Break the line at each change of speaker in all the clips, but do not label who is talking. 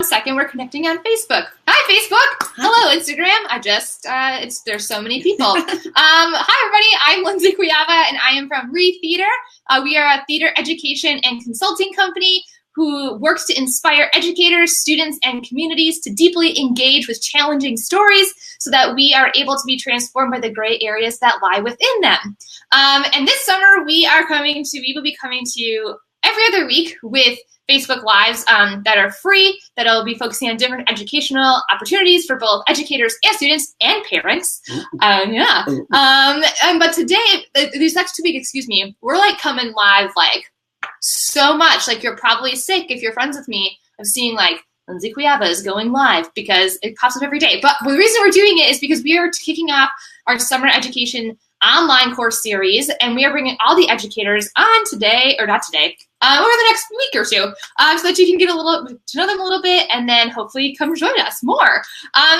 Second, we're connecting on Facebook. Hi, Facebook. Hello, Instagram. There's so many people. Hi, everybody. I'm Lindsay Kujawa, and I am from Theater. We are a theater education and consulting company who works to inspire educators, students, and communities to deeply engage with challenging stories so that we are able to be transformed by the gray areas that lie within them. And this summer, we will be coming to you every other week with Facebook Lives that are free, that'll be focusing on different educational opportunities for both educators and students and parents. But today, these next 2 weeks, we're like coming live like so much. Like you're probably sick if you're friends with me of seeing like Lindsay Kujawa is going live because it pops up every day. But the reason we're doing it is because we are kicking off our summer education online course series, and we are bringing all the educators on over the next week or two, so that you can get to know them a little bit, and then hopefully come join us more.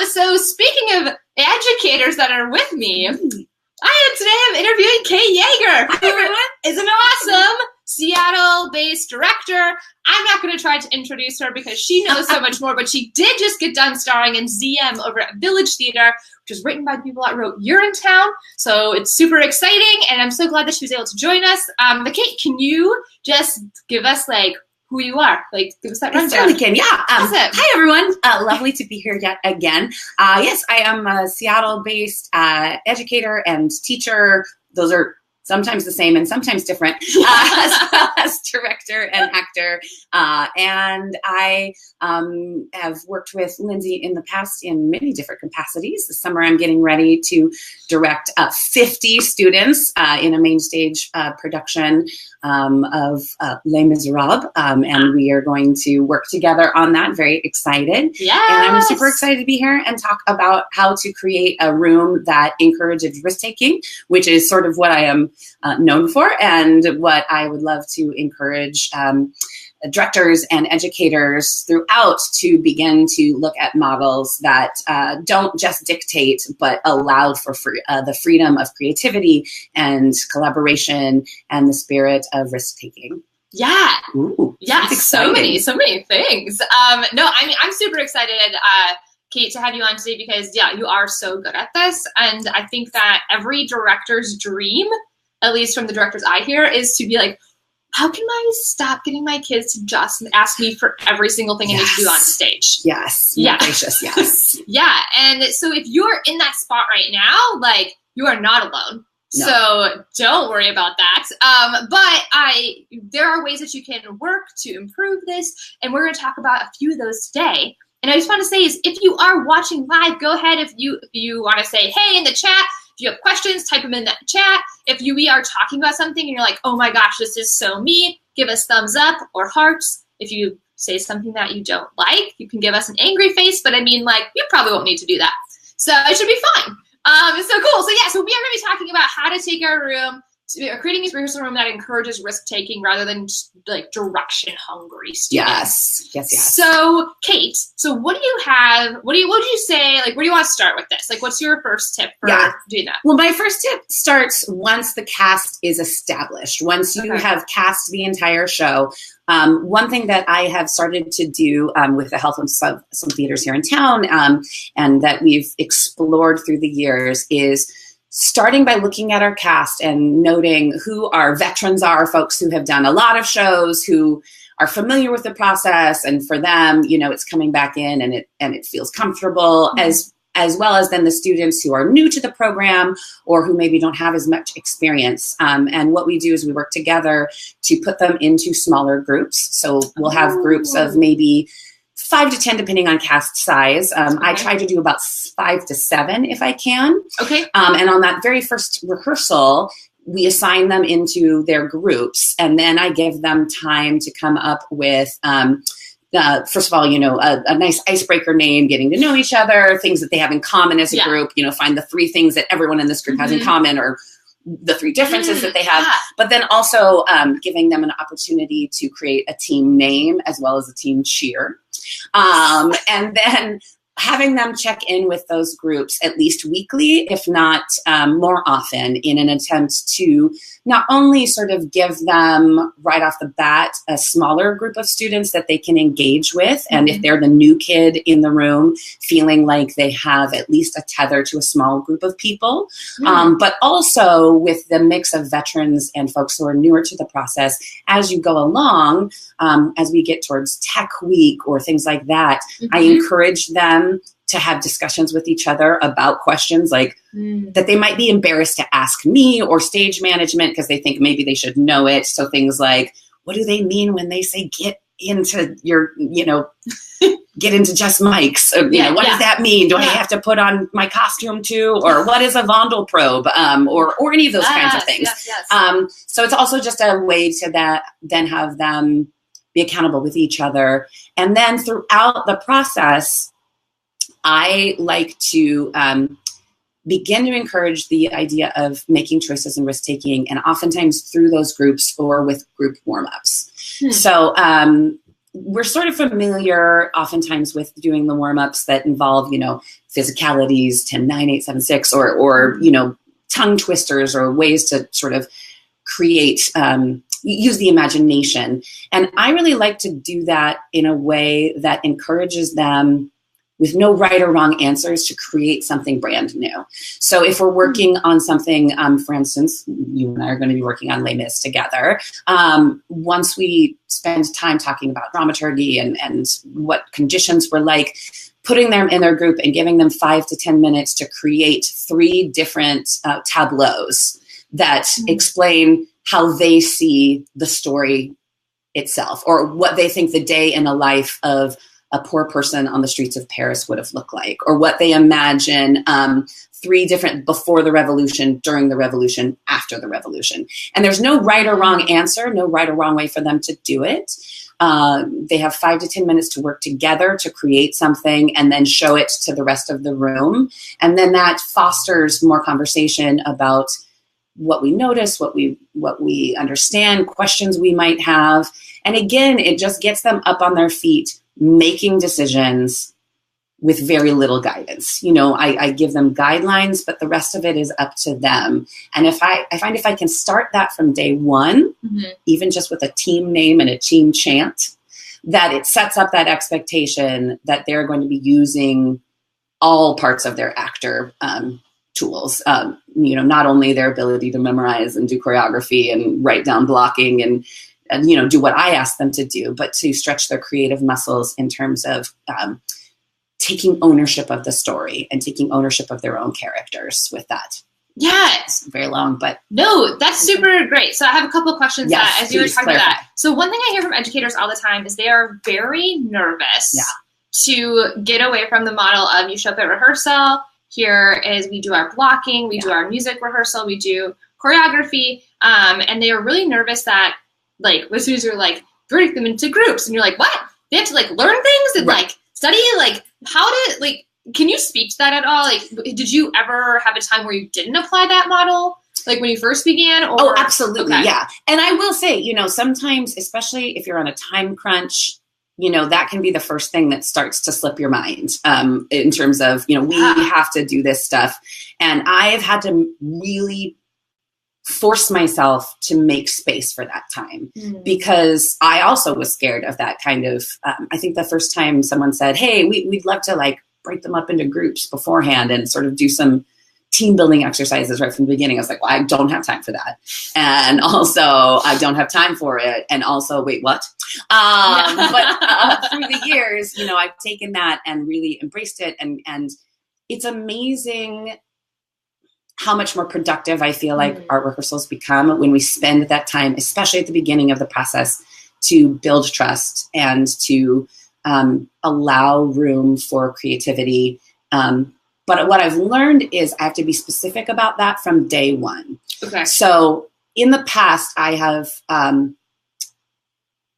So speaking of educators that are with me, I'm interviewing Kate Jaeger.
Hi, everyone.
Isn't it awesome? Seattle-based director. I'm not going to try to introduce her because she knows so much more, but she did just get done starring in ZM over at Village Theater, which was written by the people that wrote You're in Town. So it's super exciting, and I'm so glad that she was able to join us. But Kate, can you just give us like who you are? Like, give us that rundown.
I certainly can, yeah. Hi, everyone. Lovely to be here yet again. Yes, I am a Seattle-based educator and teacher. Those are sometimes the same and sometimes different, as well as director and actor. And I have worked with Lindsay in the past in many different capacities. This summer I'm getting ready to direct 50 students in a main stage production of Les Miserables. And we are going to work together on that. Very excited.
Yes.
And I'm super excited to be here and talk about how to create a room that encourages risk-taking, which is sort of what I am known for, and what I would love to encourage directors and educators throughout to begin to look at models that don't just dictate, but allow for the freedom of creativity and collaboration and the spirit of risk-taking.
Yeah.
Ooh,
yeah. So many things. I'm super excited, Kate, to have you on today because, you are so good at this. And I think that every director's dream, at least from the directors I hear, is to be like, how can I stop getting my kids to just ask me for every single thing I need to do on stage?
Yes.
Yeah.
Gracious, yes.
Yeah. And so if you're in that spot right now, like, you are not alone. No. So don't worry about that. But there are ways that you can work to improve this, and we're going to talk about a few of those today. And I just want to say is if you are watching live, go ahead if you want to say, hey, in the chat. If you have questions, type them in the chat. If we are talking about something and you're like, oh my gosh, this is so me, give us thumbs up or hearts. If you say something that you don't like, you can give us an angry face, but you probably won't need to do that. So it should be fine. So cool. So we are going to be talking about how to take our room, creating a rehearsal room that encourages risk-taking rather than like direction-hungry students.
Yes.
So, Kate, what do you have? What would you say? Like, where do you want to start with this? Like, what's your first tip for doing that?
Well, my first tip starts once the cast is established. Once you have cast the entire show. One thing that I have started to do with the help of some theaters here in town and that we've explored through the years is starting by looking at our cast and noting who our veterans are, folks who have done a lot of shows, who are familiar with the process, and for them, it's coming back in and it feels comfortable, as well as then the students who are new to the program or who maybe don't have as much experience. And what we do is we work together to put them into smaller groups. So we'll have groups of maybe 5 to 10, depending on cast size. I try to do about 5 to 7 if I can.
Okay.
And on that very first rehearsal, we assign them into their groups, and then I give them time to come up with, first of all, a nice icebreaker name, getting to know each other, things that they have in common as a group, find the 3 things that everyone in this group has in common, or the 3 differences that they have, but then also giving them an opportunity to create a team name as well as a team cheer. And then having them check in with those groups at least weekly, if not more often, in an attempt to not only sort of give them right off the bat a smaller group of students that they can engage with, and if they're the new kid in the room, feeling like they have at least a tether to a small group of people, but also with the mix of veterans and folks who are newer to the process as you go along, as we get towards Tech Week or things like that. I encourage them to have discussions with each other about questions like that they might be embarrassed to ask me or stage management because they think maybe they should know it. So things like, what do they mean when they say get into your, get into just mics? What does that mean? Do I have to put on my costume too? Or what is a Vondel probe? Or any of those kinds of things. So it's also just a way to then have them be accountable with each other. And then throughout the process, I like to begin to encourage the idea of making choices and risk-taking, and oftentimes through those groups or with group warm-ups. So we're sort of familiar oftentimes with doing the warm-ups that involve, physicalities, 10, 9, 8, 7, 6, or tongue twisters or ways to sort of create, use the imagination. And I really like to do that in a way that encourages them with no right or wrong answers to create something brand new. So if we're working on something, for instance, you and I are going to be working on Les Mis together. Once we spend time talking about dramaturgy and what conditions were like, putting them in their group and giving them 5 to 10 minutes to create 3 different tableaus that explain how they see the story itself, or what they think the day in a life of a poor person on the streets of Paris would have looked like, or what they imagine 3 different before the revolution, during the revolution, after the revolution. And there's no right or wrong answer, no right or wrong way for them to do it. They have 5 to 10 minutes to work together to create something and then show it to the rest of the room. And then that fosters more conversation about what we notice, what we understand, questions we might have. And again, it just gets them up on their feet, making decisions with very little guidance. I give them guidelines, but the rest of it is up to them. And I find if I can start that from day one, even just with a team name and a team chant, that it sets up that expectation that they're going to be using all parts of their actor tools, not only their ability to memorize and do choreography and write down blocking and do what I ask them to do, but to stretch their creative muscles in terms of taking ownership of the story and taking ownership of their own characters with that.
Yes.
Very long, but.
No, that's super great. So I have a couple of questions as you were talking about that. So one thing I hear from educators all the time is they are very nervous to get away from the model of you show up at rehearsal. Here is we do our blocking, we do our music rehearsal, we do choreography, and they are really nervous that as soon as you're break them into groups, and you're like, what? They have to learn things and study can you speak to that at all? Did you ever have a time where you didn't apply that model? When you first began? Or?
Oh, absolutely. Okay. Yeah. And I will say, sometimes, especially if you're on a time crunch, that can be the first thing that starts to slip your mind in terms of, we have to do this stuff. And I've had to really force myself to make space for that time because I also was scared of that kind of, I think the first time someone said, hey, we'd love to break them up into groups beforehand and sort of do some team building exercises right from the beginning. I was like, well, I don't have time for that. And also I don't have time for it. And also, wait, what? But through the years, I've taken that and really embraced it. And it's amazing how much more productive I feel like our rehearsals become when we spend that time, especially at the beginning of the process, to build trust and to allow room for creativity. But what I've learned is I have to be specific about that from day one. Okay. So in the past, I have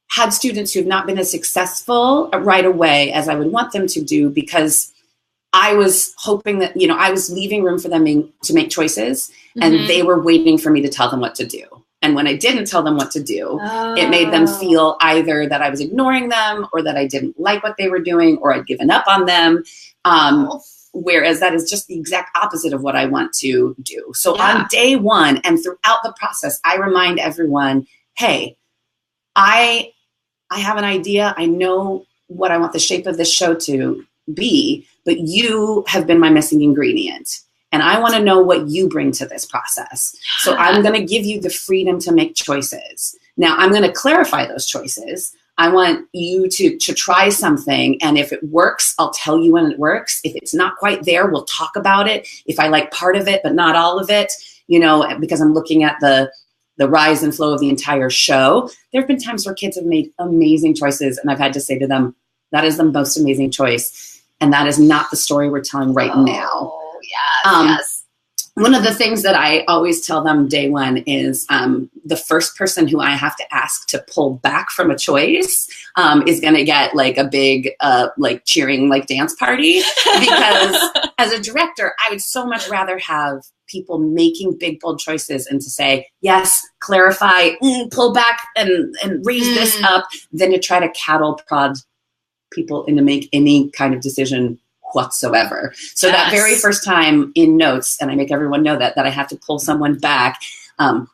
had students who have not been as successful right away as I would want them to do because I was hoping that, I was leaving room for them to make choices and they were waiting for me to tell them what to do. And when I didn't tell them what to do, it made them feel either that I was ignoring them or that I didn't like what they were doing or I'd given up on them. Whereas that is just the exact opposite of what I want to do. So on day one and throughout the process, I remind everyone, hey, I have an idea. I know what I want the shape of this show to be, but you have been my missing ingredient. And I want to know what you bring to this process. So I'm going to give you the freedom to make choices. Now, I'm going to clarify those choices. I want you to try something. And if it works, I'll tell you when it works. If it's not quite there, we'll talk about it. If I like part of it, but not all of it, because I'm looking at the rise and flow of the entire show. There have been times where kids have made amazing choices. And I've had to say to them, that is the most amazing choice. And that is not the story we're telling right now.
Yes.
One of the things that I always tell them day one is the first person who I have to ask to pull back from a choice is going to get like a big cheering dance party, because as a director, I would so much rather have people making big, bold choices and to say, yes, clarify, pull back and raise this up, than to try to cattle prod people into make any kind of decision whatsoever. So that very first time in notes, and I make everyone know that I have to pull someone back,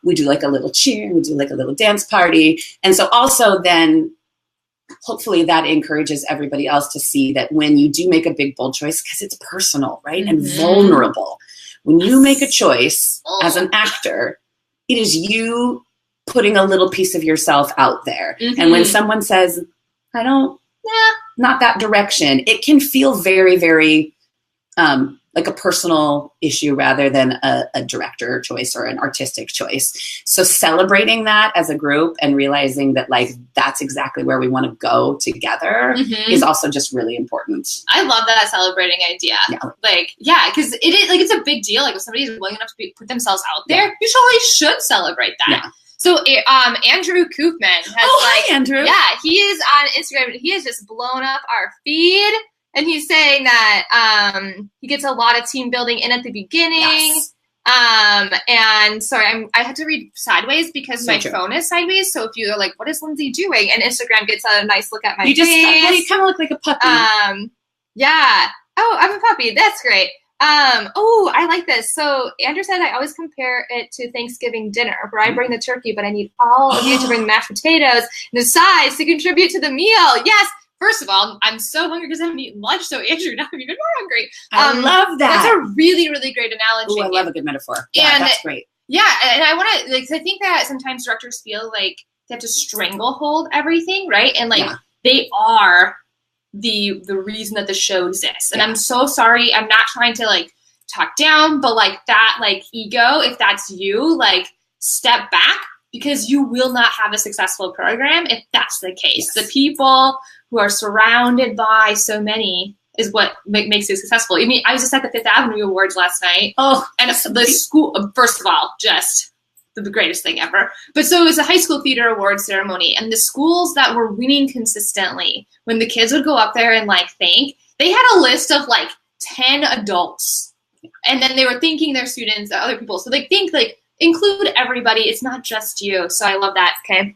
we do like a little cheer, we do like a little dance party. And so also then hopefully that encourages everybody else to see that when you do make a big, bold choice, because it's personal, right? And vulnerable. When you make a choice as an actor, it is you putting a little piece of yourself out there. And when someone says, not that direction, it can feel very, very like a personal issue rather than a director choice or an artistic choice. So celebrating that as a group and realizing that that's exactly where we want to go together is also just really important.
I love that celebrating idea. Because it is it's a big deal. If somebody is willing enough to put themselves out there, you totally should celebrate that. Yeah. So Andrew Koofman has
hi, Andrew.
Yeah, he is on Instagram. He has just blown up our feed, and he's saying that he gets a lot of team building in at the beginning. Yes. And sorry, I had to read sideways because my phone is sideways. So if you're like, "What is Lindsay doing?" and Instagram gets a nice look at my face.
You kind of look like a puppy.
Yeah. Oh, I'm a puppy. That's great. I like this. So Andrew said, I always compare it to Thanksgiving dinner, where I bring the turkey, but I need all of you to bring the mashed potatoes and the sides to contribute to the meal. Yes. First of all, I'm so hungry because I haven't eaten lunch. So Andrew, now I'm even more hungry.
I love that.
That's a really, really great analogy.
I love a good metaphor. Yeah, that's great.
Yeah. And I want to, I think that sometimes directors feel like they have to stranglehold everything, right? And they are the reason that the show exists. And I'm so sorry. I'm not trying to talk down, but that ego, if that's you, step back, because you will not have a successful program if that's the case. Yes. The people who are surrounded by so many is what makes it successful. I mean, I was just at the Fifth Avenue Awards last night. And the school, first of all, just the greatest thing ever. But so it was a high school theater award ceremony, and the schools that were winning consistently, when the kids would go up there and thank, they had a list of 10 adults, and then they were thanking their students, other people. So include everybody. It's not just you. So I love that. Okay.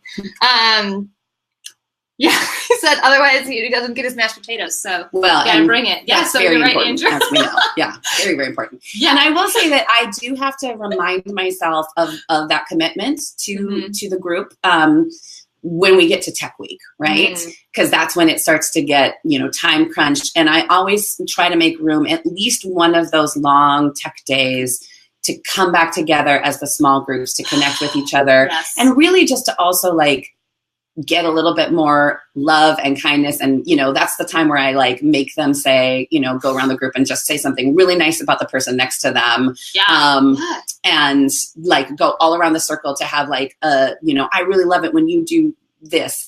Yeah, he said otherwise he doesn't get his mashed potatoes. So you gotta bring it. Yeah, so you're right, Andrew.
As we know. Yeah, very, very important. Yeah, and I will say that I do have to remind myself of that commitment to the group when we get to Tech Week, right? Because that's when it starts to get time crunched, and I always try to make room at least one of those long tech days to come back together as the small groups to connect with each other, and really just to also get a little bit more love and kindness. And, that's the time where I make them say, go around the group and just say something really nice about the person next to them. Yeah. And go all around the circle to have I really love it when you do this.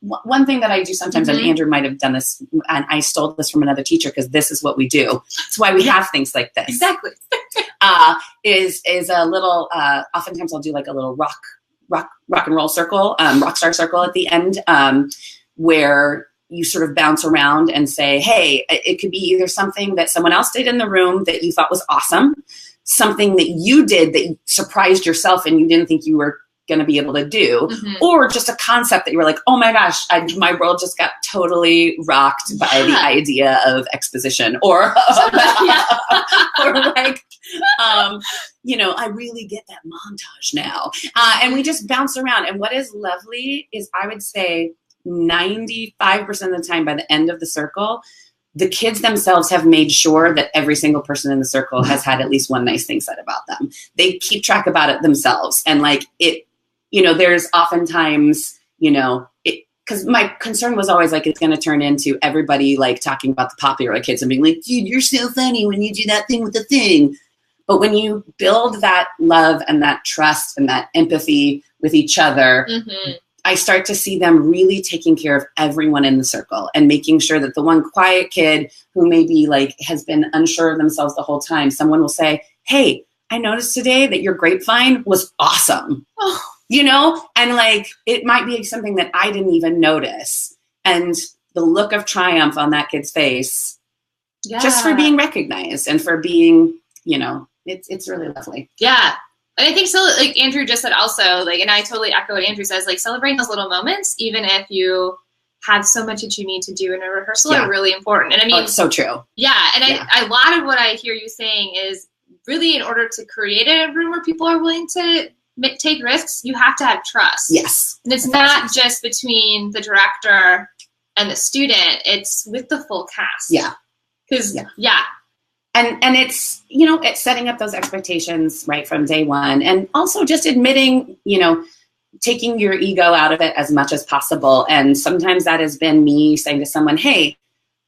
One thing that I do sometimes, and Andrew might have done this, and I stole this from another teacher because this is what we do. It's why we have things like this.
Exactly.
Is a little, oftentimes I'll do a little rock and roll circle, rock star circle at the end, where you sort of bounce around and say, hey, it could be either something that someone else did in the room that you thought was awesome, something that you did that surprised yourself and you didn't think you were going to be able to do,
Mm-hmm.
or just a concept that you were like, oh my gosh, my world just got totally rocked by the idea of exposition, or or like, you know, I really get that montage now. And we just bounce around. And what is lovely is, I would say 95% of the time by the end of the circle, the kids themselves have made sure that every single person in the circle has had at least one nice thing said about them. They keep track about it themselves. And like it, you know, there's oftentimes, you know, because my concern was always like, it's going to turn into everybody like talking about the popular kids and being like, dude, you're so funny when you do that thing with the thing. But when you build that love and that trust and that empathy with each other,
Mm-hmm.
I start to see them really taking care of everyone in the circle and making sure that the one quiet kid who maybe like has been unsure of themselves the whole time, someone will say, hey, I noticed today that your grapevine was awesome.
Oh.
You know, and like, it might be something that I didn't even notice. And the look of triumph on that kid's face, just for being recognized and for being, you know, it's really lovely.
Yeah. And I think so, like Andrew just said also, like, and I totally echo what Andrew says, like celebrating those little moments, even if you have so much that you need to do in a rehearsal, are really important. And I mean,
it's so true.
Yeah. And a lot of what I hear you saying is really, in order to create a room where people are willing to take risks, you have to have trust.
Yes.
And it's not just between the director and the student, it's with the full cast.
Yeah.
Because,
And it's, you know, it's setting up those expectations right from day one. And also just admitting, you know, taking your ego out of it as much as possible. And sometimes that has been me saying to someone, hey,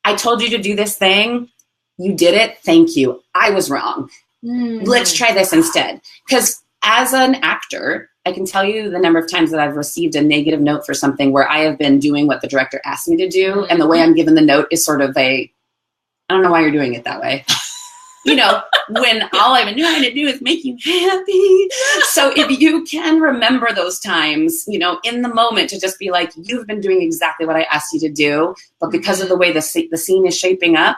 I told you to do this thing. You did it. Thank you. I was wrong. Let's try this instead. Because as an actor, I can tell you the number of times that I've received a negative note for something where I have been doing what the director asked me to do. And the way I'm given the note is sort of I don't know why you're doing it that way. You know, when all I've been trying to do is make you happy. So if you can remember those times, you know, in the moment, to just be like, you've been doing exactly what I asked you to do, but because of the way the scene is shaping up,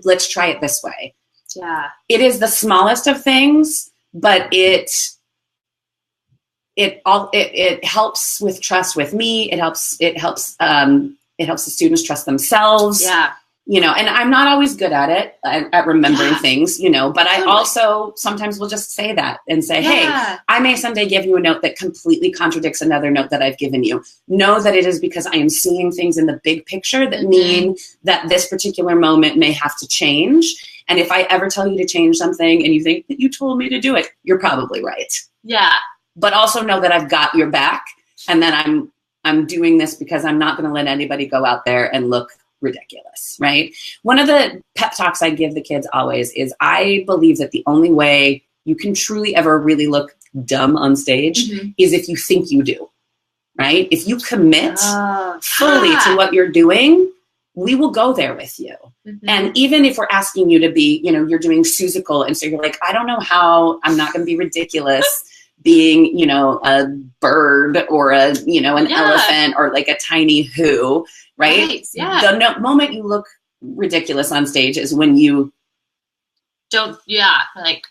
let's try it this way.
Yeah.
It is the smallest of things, but it helps with trust with me. It helps the students trust themselves.
Yeah.
You know, and I'm not always good at it, at remembering things, you know, but I also sometimes will just say that and say, hey, I may someday give you a note that completely contradicts another note that I've given you. Know that it is because I am seeing things in the big picture that mean that this particular moment may have to change. And if I ever tell you to change something and you think that you told me to do it, you're probably right.
Yeah.
But also know that I've got your back, and that I'm doing this because I'm not going to let anybody go out there and look ridiculous, right? One of the pep talks I give the kids always is, I believe that the only way you can truly ever really look dumb on stage is if you think you do, right? If you commit fully to what you're doing, we will go there with you. And even if we're asking you to be, you know, you're doing Susical, and so you're like, I don't know how I'm not going to be ridiculous being, you know, a bird or a, you know, an elephant or like a tiny who, right? The moment you look ridiculous on stage is when you
don't, like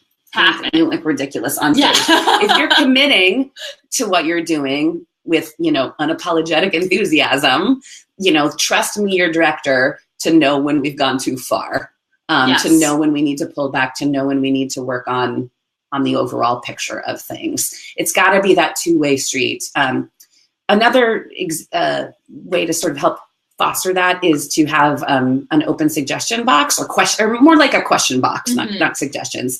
you look ridiculous on stage. If you're committing to what you're doing with, you know, unapologetic enthusiasm, you know, trust me, your director, to know when we've gone too far, to know when we need to pull back, to know when we need to work on the overall picture of things. It's got to be that two-way street. Another way to sort of help foster that is to have an open suggestion box, or more like a question box, not suggestions.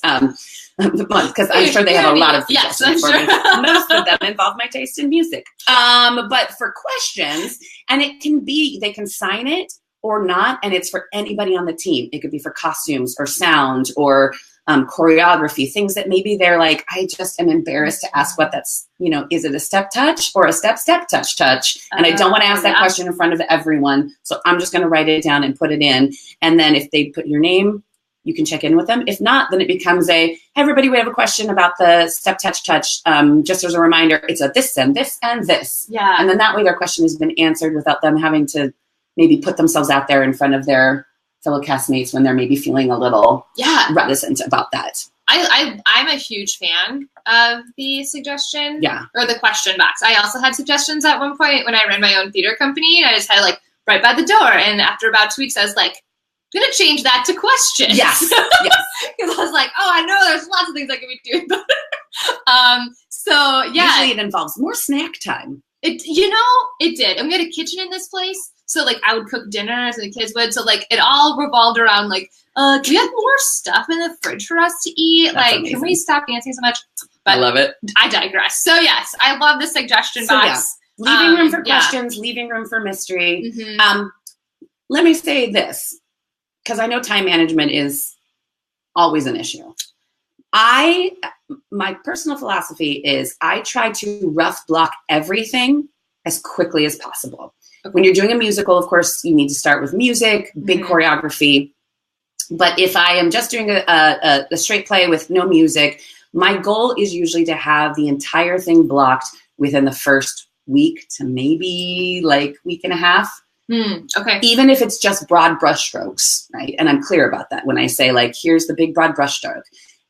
Because I'm sure they have a lot of suggestions for me. Most of them involve my taste in music. But for questions, and they can sign it or not, and it's for anybody on the team. It could be for costumes or sound or choreography, things that maybe they're like, I just am embarrassed to ask what that's, you know, is it a step touch or a step touch? And I don't want to ask that question in front of everyone. So I'm just going to write it down and put it in. And then if they put your name, you can check in with them. If not, then it becomes hey, everybody, we have a question about the step touch. Just as a reminder, it's a this and this and this.
Yeah.
And then that way their question has been answered without them having to maybe put themselves out there in front of their fellow castmates when they're maybe feeling a little reticent about that.
I'm a huge fan of the suggestion or the question box. I also had suggestions at one point when I ran my own theater company. I just had like right by the door. And after about 2 weeks, I was like, I'm going to change that to questions.
Yes. Yes.
Because I was like, oh, I know there's lots of things I could be doing. So yeah.
Usually it involves more snack time.
It did. And we had a kitchen in this place. So like I would cook dinners and the kids would. So like it all revolved around like, do we have more stuff in the fridge for us to eat?
That's
like,
amazing.
Can we stop dancing so much? But
I love it.
I digress. So yes, I love the suggestion box.
Yeah. Leaving room for questions, leaving room for mystery.
Mm-hmm.
Let me say this, because I know time management is always an issue. My personal philosophy is I try to rough block everything as quickly as possible. Okay. When you're doing a musical, of course, you need to start with music, big choreography. But if I am just doing a straight play with no music, my goal is usually to have the entire thing blocked within the first week to maybe like week and a half.
Okay.
Even if it's just broad brushstrokes, right? And I'm clear about that when I say like, here's the big broad brushstroke.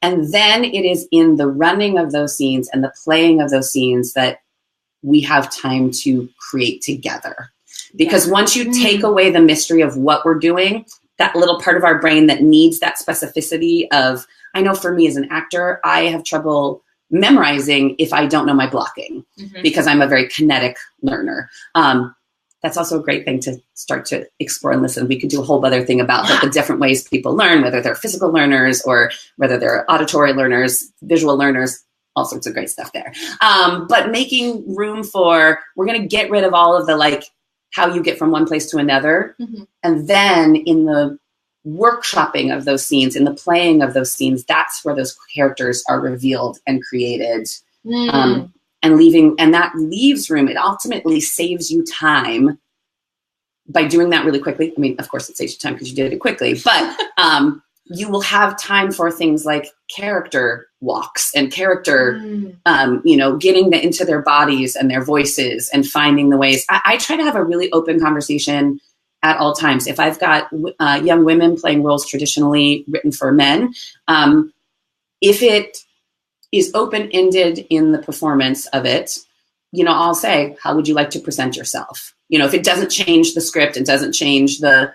And then it is in the running of those scenes and the playing of those scenes that we have time to create together. Because once you take away the mystery of what we're doing, that little part of our brain that needs that specificity of, I know for me as an actor, I have trouble memorizing if I don't know my blocking because I'm a very kinetic learner. That's also a great thing to start to explore and listen. We could do a whole other thing about like, the different ways people learn, whether they're physical learners or whether they're auditory learners, visual learners, all sorts of great stuff there. But making room for, we're going to get rid of all of the like, how you get from one place to another. And then in the workshopping of those scenes, in the playing of those scenes, that's where those characters are revealed and created. And that leaves room. It ultimately saves you time by doing that really quickly. I mean, of course it saves you time because you did it quickly, but you will have time for things like character walks and character, getting into their bodies and their voices and finding the ways. I try to have a really open conversation at all times. If I've got young women playing roles traditionally written for men, if it is open-ended in the performance of it, I'll say, how would you like to present yourself? If it doesn't change the script, it doesn't change the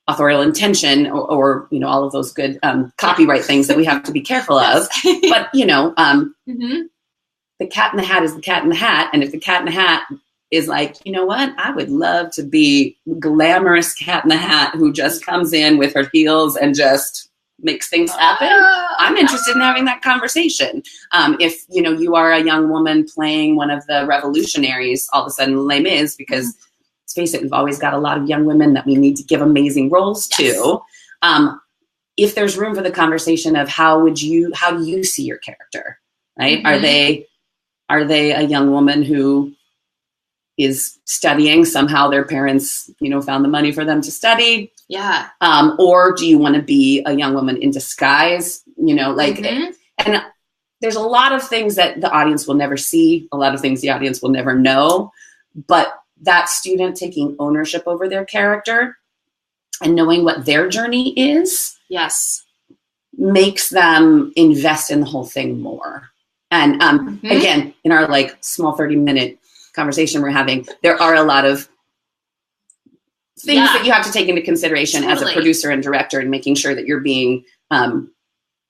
authorial intention or all of those good copyright things that we have to be careful of. But, the cat in the hat is the cat in the hat. And if the cat in the hat is like, you know what, I would love to be glamorous cat in the hat who just comes in with her heels and just makes things happen. I'm interested in having that conversation. If, you are a young woman playing one of the revolutionaries, all of a sudden Les Mis, because let's face it, we've always got a lot of young women that we need to give amazing roles to. If there's room for the conversation of how do you see your character, right? Are they a young woman who is studying? Somehow their parents, found the money for them to study.
Yeah.
Or do you want to be a young woman in disguise? And there's a lot of things that the audience will never see, a lot of things the audience will never know, but that student taking ownership over their character and knowing what their journey is, makes them invest in the whole thing more. And again, in our like small 30-minute conversation we're having, there are a lot of things that you have to take into consideration as a producer and director, and making sure that you're being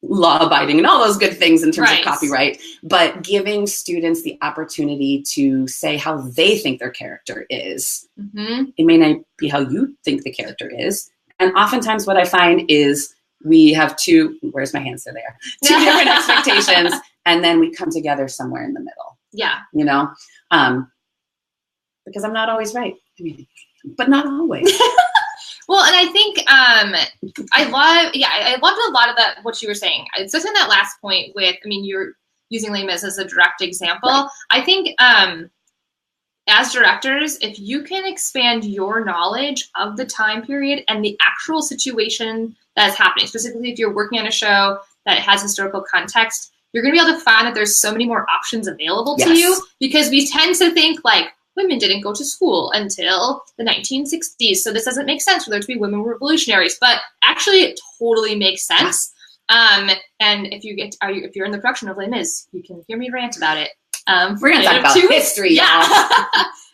law-abiding and all those good things in terms of copyright, but giving students the opportunity to say how they think their character is. It may not be how you think the character is. And oftentimes what I find is we have two different expectations, and then we come together somewhere in the middle. Yeah. Because I'm not always right. But not always.
Well, and I think I loved a lot of that, what you were saying. Especially in that last point with, you're using Les Mis as a direct example. Right. I think as directors, if you can expand your knowledge of the time period and the actual situation that is happening, specifically if you're working on a show that has historical context, you're going to be able to find that there's so many more options available to you, because we tend to think like, women didn't go to school until the 1960s. So this doesn't make sense for there to be women revolutionaries, but actually it totally makes sense. And if you're in the production of Les Mis, you can hear me rant about it.
We're going to talk about history.
Yeah.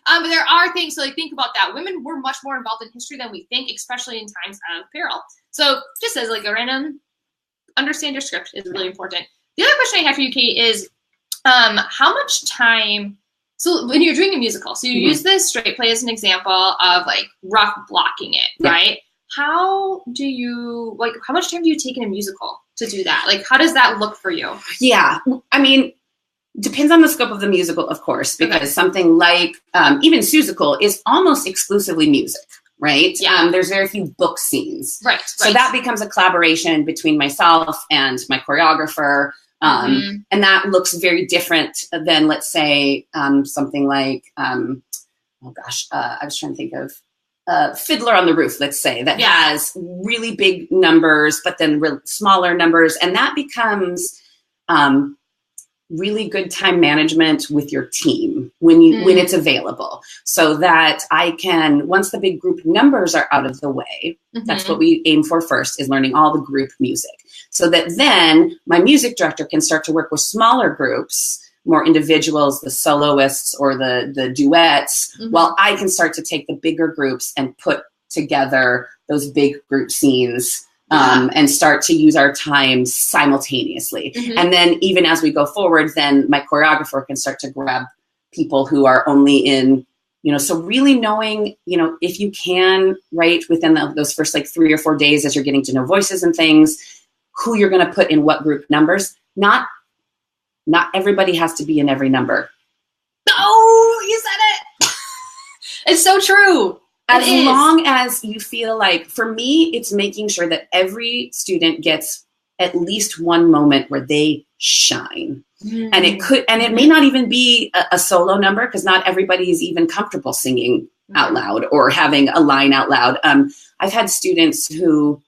But there are things, so like think about that. Women were much more involved in history than we think, especially in times of peril. So just as like a random, understand your script is really important. The other question I have for you, Kate, is how much time, so when you're doing a musical, so you use this straight play as an example of like rough blocking it, right? How do you, like, how much time do you take in a musical to do that? Like, how does that look for you?
Yeah. I mean, depends on the scope of the musical, of course, because something like even Seussical is almost exclusively music, right?
Yeah.
There's very few book scenes.
Right.
So that becomes a collaboration between myself and my choreographer. And that looks very different than, let's say, something like, I was trying to think of Fiddler on the Roof, let's say, that has really big numbers, but then smaller numbers. And that becomes really good time management with your team when it's available, so that I can, once the big group numbers are out of the way, that's what we aim for first, is learning all the group music, so that then my music director can start to work with smaller groups, more individuals, the soloists or the duets, while I can start to take the bigger groups and put together those big group scenes. And start to use our time simultaneously. And then even as we go forward, then my choreographer can start to grab people who are only in, so really knowing, if you can, right, within those first like 3 or 4 days as you're getting to know voices and things, who you're going to put in what group numbers. Not everybody has to be in every number.
Oh, you said it. It's so true.
As long as you feel like, for me, it's making sure that every student gets at least one moment where they shine. And it may not even be a solo number, because not everybody is even comfortable singing out loud or having a line out loud. I've had students who,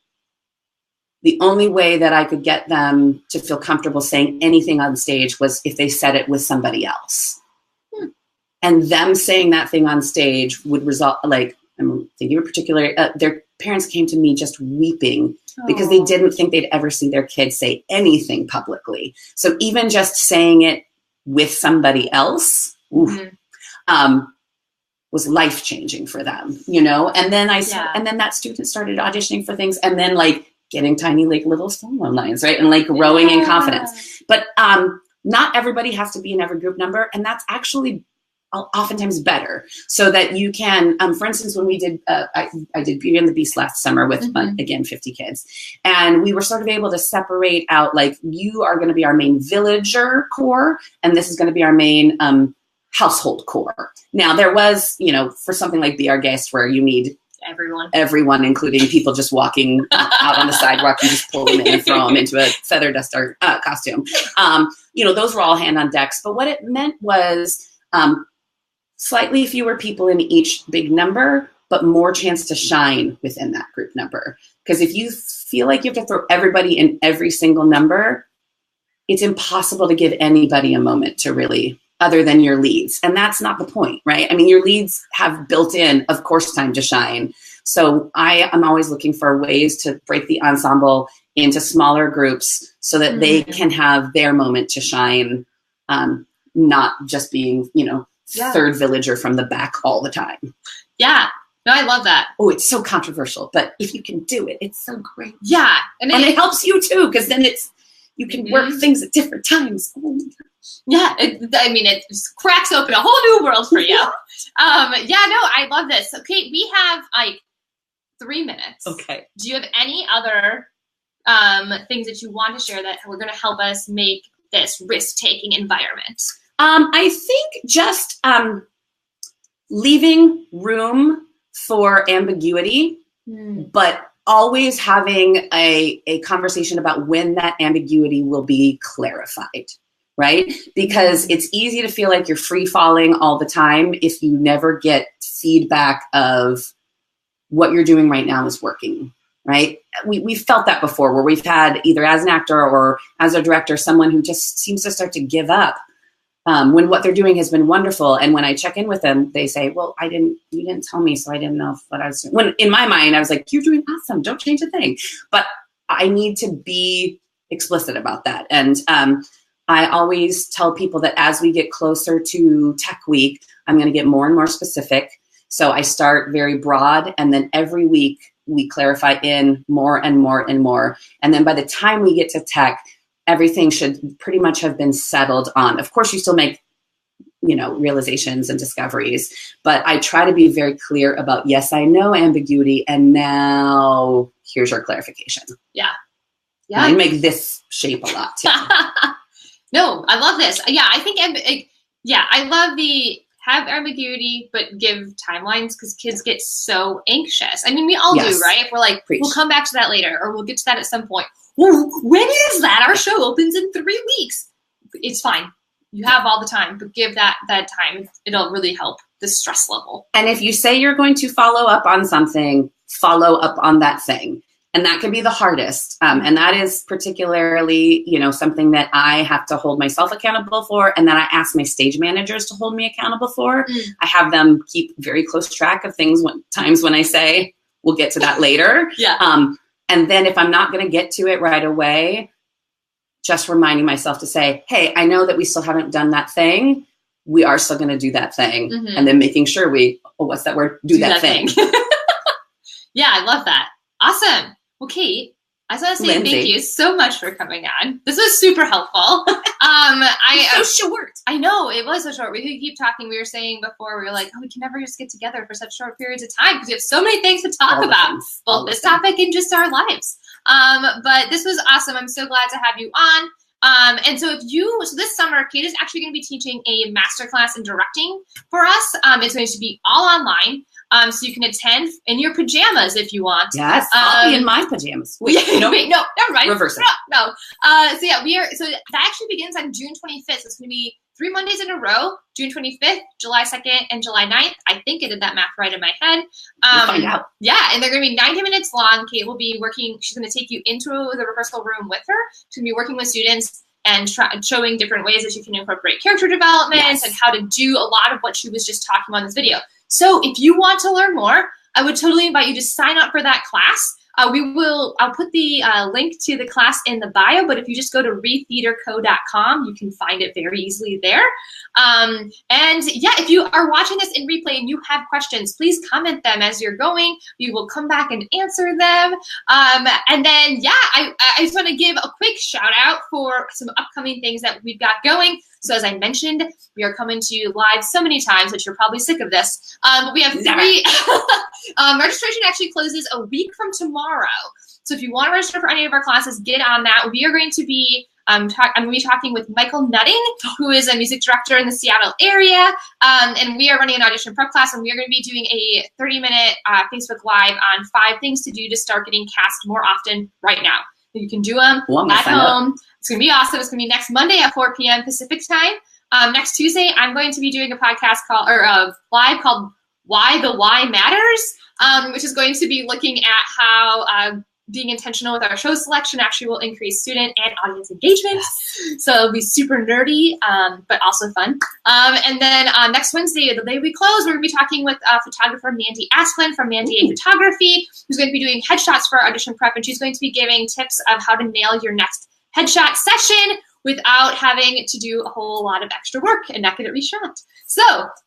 the only way that I could get them to feel comfortable saying anything on stage was if they said it with somebody else. And them saying that thing on stage would result, like, I'm thinking in particular, their parents came to me just weeping because they didn't think they'd ever see their kids say anything publicly. So even just saying it with somebody else was life-changing for them, And then and then that student started auditioning for things, and then like getting tiny like little solo lines, right? And like growing in confidence. But not everybody has to be in every group number, and that's actually oftentimes better, so that you can, for instance, when we did, I did Beauty and the Beast last summer with, again, 50 kids. And we were sort of able to separate out, like, you are going to be our main villager core, and this is going to be our main household core. Now, there was, for something like Be Our Guest, where you need everyone, including people just walking out on the sidewalk, and just pull them in and throw them into a feather duster costume. Those were all hand on decks. But what it meant was, slightly fewer people in each big number, but more chance to shine within that group number. Because if you feel like you have to throw everybody in every single number, it's impossible to give anybody a moment to really, other than your leads. And that's not the point, right? I mean, your leads have built in, of course, time to shine. So I am always looking for ways to break the ensemble into smaller groups so that they can have their moment to shine, not just being, third villager from the back all the time. Yeah.
No, I love that.
Oh, it's so controversial, but if you can do it, it's so great.
Yeah.
And it helps you too, because then you can work things at different times. Oh my gosh.
Yeah. It just cracks open a whole new world for you. I love this. So Kate, we have like 3 minutes.
Okay.
Do you have any other things that you want to share that were going to help us make this risk-taking environment?
I think just leaving room for ambiguity, but always having a conversation about when that ambiguity will be clarified, right? Because it's easy to feel like you're free-falling all the time if you never get feedback of what you're doing right now is working, right? We've felt that before, where we've had, either as an actor or as a director, someone who just seems to start to give up when what they're doing has been wonderful. And when I check in with them, they say, well, you didn't tell me, so I didn't know what I was doing. When in my mind, I was like, you're doing awesome. Don't change a thing. But I need to be explicit about that. And I always tell people that as we get closer to Tech Week, I'm going to get more and more specific. So I start very broad, and then every week we clarify in more and more and more. And then by the time we get to Tech, everything should pretty much have been settled on. Of course, you still make, realizations and discoveries, but I try to be very clear about, yes, I know ambiguity, and now here's your clarification.
Yeah.
Yeah. I make this shape a lot too.
No, I love this. Yeah, I think, I love the have ambiguity, but give timelines, because kids get so anxious. I mean, we all do, right? If we're like, Preach. We'll come back to that later, or we'll get to that at some point. Well, when is that? Our show opens in 3 weeks. It's fine. You have all the time, but give that time. It'll really help the stress level.
And if you say you're going to follow up on something, follow up on that thing. And that can be the hardest. And that is particularly, something that I have to hold myself accountable for, and that I ask my stage managers to hold me accountable for. I have them keep very close track of times when I say, we'll get to that later.
Yeah.
And then if I'm not going to get to it right away, just reminding myself to say, hey, I know that we still haven't done that thing. We are still going to do that thing. Mm-hmm. And then making sure what's that word? Do that thing.
Yeah, I love that. Awesome. Well, Kate, I just want to say
Lindsay,
thank you so much for coming on. This was super helpful.
So short.
I know, it was so short. We could keep talking. We were saying before, we were like, we can never just get together for such short periods of time because we have so many things to talk about, both this topic and just our lives. But this was awesome. I'm so glad to have you on. And so this summer, Kate is actually going to be teaching a masterclass in directing for us. It's going to be all online. So you can attend in your pajamas if you want.
Yes, I'll be in my pajamas.
Wait, no, never mind.
Reverse it.
No. So that actually begins on June 25th. So it's going to be 3 Mondays in a row, June 25th, July 2nd, and July 9th. I think I did that math right in my head.
We'll find out.
Yeah, and they're going to be 90 minutes long. Kate will be working. She's going to take you into the rehearsal room with her. She's going to be working with students and showing different ways that you can incorporate character development and how to do a lot of what she was just talking about in this video. So if you want to learn more, I would totally invite you to sign up for that class. I'll put the link to the class in the bio, but if you just go to retheaterco.com, you can find it very easily there. And yeah, if you are watching this in replay and you have questions, please comment them as you're going. We will come back and answer them. And then, yeah, I just want to give a quick shout out for some upcoming things that we've got going. So as I mentioned, we are coming to you live so many times that you're probably sick of this. But we have 3. Registration actually closes a week from tomorrow. So if you want to register for any of our classes, get on that. We are going to be I'm going to be talking with Michael Nutting, who is a music director in the Seattle area. And we are running an audition prep class, and we are going to be doing a 30-minute Facebook Live on 5 things to do to start getting cast more often right now. You can do them at home. It's going to be awesome. It's going to be next Monday at 4 p.m. Pacific time. Next Tuesday, I'm going to be doing a podcast live called Why the Why Matters, which is going to be looking at how being intentional with our show selection actually will increase student and audience engagement. Yes. So it'll be super nerdy, but also fun. And then next Wednesday, the day we close, we're going to be talking with photographer Mandy Asplin from Mandy A Photography, who's going to be doing headshots for our audition prep, and she's going to be giving tips of how to nail your next headshot session without having to do a whole lot of extra work and not get it reshot. So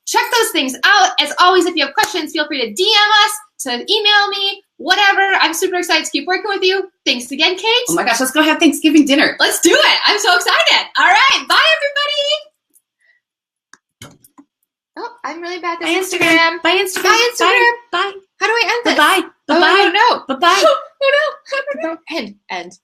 check those things out. As always, if you have questions, feel free to DM us, to email me, whatever. I'm super excited to keep working with you. Thanks again, Kate.
Oh my gosh, let's go have Thanksgiving dinner.
Let's do it. I'm so excited. All right. Bye, everybody. Oh, I'm really bad at this. Instagram.
Bye, Instagram. Bye, Instagram. Bye.
How do I end this?
Bye-bye. Bye-bye.
Oh, no.
Bye-bye.
Oh, no. End. End.